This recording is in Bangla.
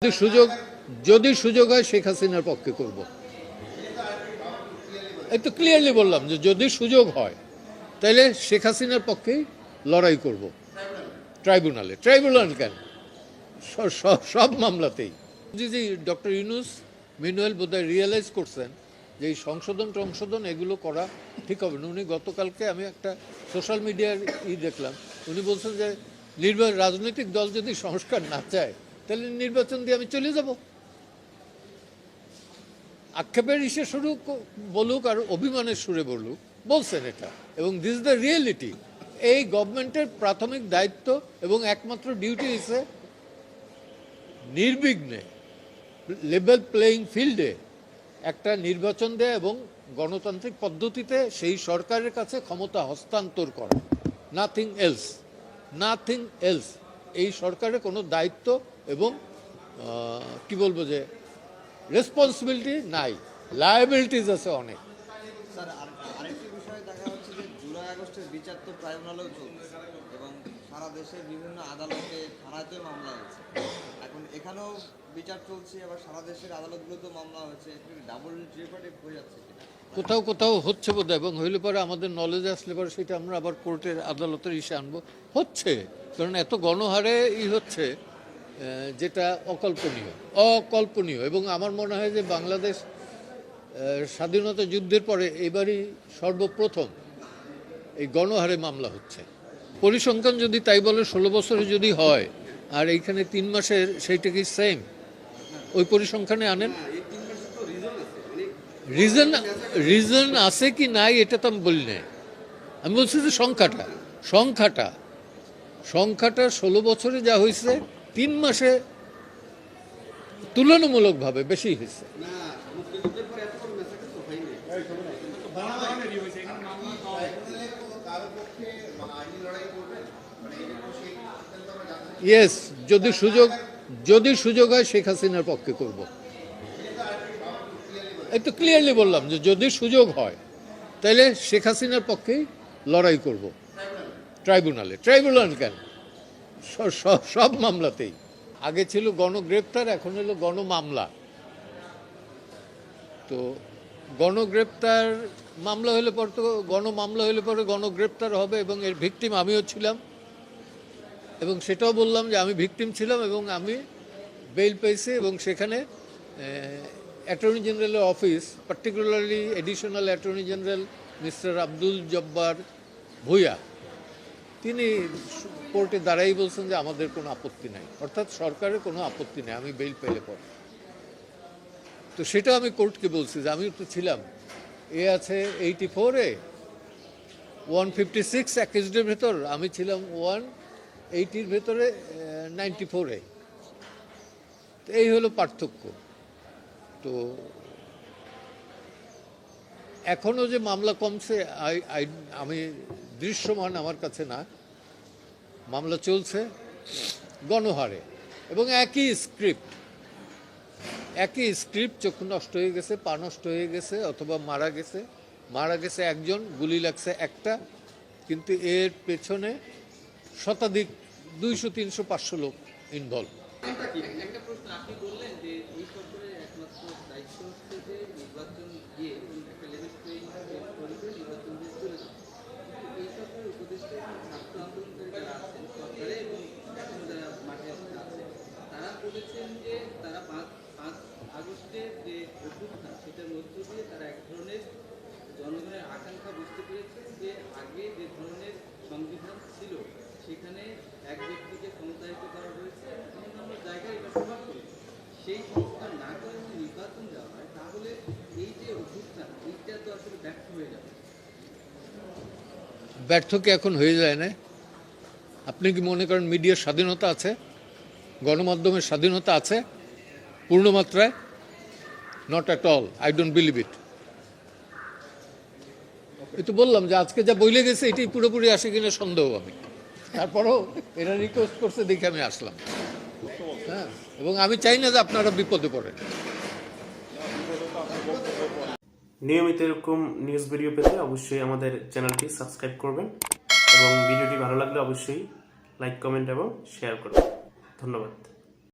যদি সুযোগ হয় শেখ হাসিনার পক্ষে করব। এই তো ক্লিয়ারলি বললাম যে যদি সুযোগ হয় তাহলে শেখ হাসিনার পক্ষেই লড়াই করব। ট্রাইব্যুনাল কেন, সব মামলাতেই। জি ডক্টর ইউনূস মিনুয়েল বোধহয় রিয়েলাইজ করছেন যে এই সংশোধন এগুলো করা ঠিক হবে না। উনি গতকালকে আমি একটা সোশ্যাল মিডিয়ার দেখলাম, উনি বলছেন যে রাজনৈতিক দল যদি সংস্কার না চায় তাহলে নির্বাচন দিয়ে আমি চলে যাব। আক্ষেপের শুরু বলুক আর অভিমানের সুরে বলছেন এটা, এবং দিস দ্য রিয়েলিটি। এই গভর্নমেন্টের প্রাথমিক দায়িত্ব এবং একমাত্র ডিউটি হচ্ছে নির্বিঘ্নে লেভেল প্লেয়িং ফিল্ডে একটা নির্বাচন দেয়া এবং গণতান্ত্রিক পদ্ধতিতে সেই সরকারের কাছে ক্ষমতা হস্তান্তর করা। Nothing else. এই সরকারের কোনো দায়িত্ব এবং কি বলবো যে রেসপন্সিবিলিটি নাই, লায়াবিলিটিস আছে অনেক। স্যার, আরেকটি বিষয় দেখা হচ্ছে যে জুলাই আগস্টের বিচার তো ট্রাইব্যুনালেও চলছে এবং সারা দেশের বিভিন্ন আদালতে থানাতেও মামলা হয়েছে। এখন এখানেও বিচার চলছে, আবার সারা দেশের আদালতগুলোতেও মামলা হয়েছে। ডাবল জেপার্ডি হয়ে যাচ্ছে কিনা? কোথাও হচ্ছে বোধ, এবং হইলে পরে আমাদের নলেজে আসলে পরে সেটা আমরা আবার কোর্টের আদালতের আনবো। হচ্ছে, কারণ এত গণহারে হচ্ছে যেটা অকল্পনীয়। এবং আমার মনে হয় যে বাংলাদেশ স্বাধীনতা যুদ্ধের পরে এবারই সর্বপ্রথম এই গণহারে মামলা হচ্ছে। পরিসংখ্যান যদি তাই বলে 16 বছরে যদি হয় আর এইখানে 3 মাসের, সেইটা কি সেম? ওই পরিসংখ্যানে আনেন। রিজন আছে কি নাই এটা তো আমি বলি নাই। আমি বলছি যে সংখ্যাটা 16 বছরে যা হয়েছে 3 মাসে তুলনামূলকভাবে বেশি হয়েছে। ইয়েস, যদি সুযোগ হয় শেখ হাসিনার পক্ষে করব। এই তো ক্লিয়ারলি বললাম যে যদি সুযোগ হয় তাহলে শেখ হাসিনার পক্ষেই লড়াই করব। ট্রাইব্যুনাল কেন, সব মামলাতেই। আগে ছিল গণগ্রেপ্তার, এখন হলো গণমামলা। তো গণগ্রেপ্তার মামলা হলে পরে তো গণমামলা হলে পরে গণগ্রেপ্তার হবে, এবং এর ভিকটিম আমিও ছিলাম, এবং সেটাও বললাম যে আমি ভিকটিম ছিলাম এবং আমি বেইল পেয়েছি। এবং সেখানে অ্যাটর্নি জেনারেলের office, particularly additional attorney general mister Abdul Jabbar Bhuiyan, তিনি কোর্টে দাঁড়াই বলছেন যে আমাদের কোনো আপত্তি নাই, অর্থাৎ সরকারের কোনো আপত্তি নেই আমি বেইল পেলে পরে। তো সেটা আমি কোর্টকে বলছি যে আমি তো ছিলাম, এ আছে 84-এ, 156 অ্যাকিউজডের ভেতর, আমি ছিলাম 180-র ভেতরে 94-এ। তো এই হলো পার্থক্য। তো এখনও যে মামলা কমছে আমি দৃশ্যমান আমার কাছে না, মামলা চলছে গণহারে, এবং একই স্ক্রিপ্ট। চক্ষু নষ্ট হয়ে গেছে, পা নষ্ট হয়ে গেছে, অথবা মারা গেছে একজন, গুলি লাগছে একটা, কিন্তু এর পেছনে শতাধিক 200, 300, 500 লোক ইনভলভ। একটা প্রশ্ন, আপনি বললেন যে এই সরকারের একমাত্র দায়িত্ব হচ্ছে যে নির্বাচন দিয়ে একটা লেভেল প্লেইং ফিল্ড নির্বাচন দিয়ে চলে যাবে। এই সরকারের উপদেষ্টা ছাত্র আন্দোলনকারী যারা আছেন সরকারে এবং এখন যারা মাঠে আছেন, তারা বলেছেন যে তারা 5 আগস্টের যে অভ্যুত্থান সেটার মধ্য দিয়ে তারা এক ধরনের জনগণের আকাঙ্ক্ষা বুঝতে পেরেছেন যে আগে যে ধরনের সংবিধান ছিল সেখানে এক ব্যক্তিকে ক্ষমতায়িত করা হয়েছে, অন্যান্য জায়গায় এটা প্রভাব করেছে। সেই সংস্কার না করে যদি নির্বাচন দেওয়া হয় তাহলে এই যে অভ্যুত্থান এইটা তো আসলে ব্যর্থ হয়ে যাবে। ব্যর্থ কি এখন হয়ে যায় না? আপনি কি মনে করেন মিডিয়ার স্বাধীনতা আছে, গণমাধ্যমের স্বাধীনতা আছে পূর্ণমাত্রায়? Not at all, I don't believe it. এই তো বললাম যে আজকে যা বইলে গেছে এটাই পুরোপুরি আসে কিনা সন্দেহ। আমি তারপরও এরা রিকোয়েস্ট করছে দেখে আমি আসলাম। হ্যাঁ, এবং আমি চাই না যে আপনারা বিপদে পড়েন। নিয়মিত এরকম নিউজ ভিডিও পেতে অবশ্যই আমাদের চ্যানেলটি সাবস্ক্রাইব করবেন, এবং ভিডিওটি ভালো লাগলে অবশ্যই লাইক, কমেন্ট এবং শেয়ার করবেন। ধন্যবাদ।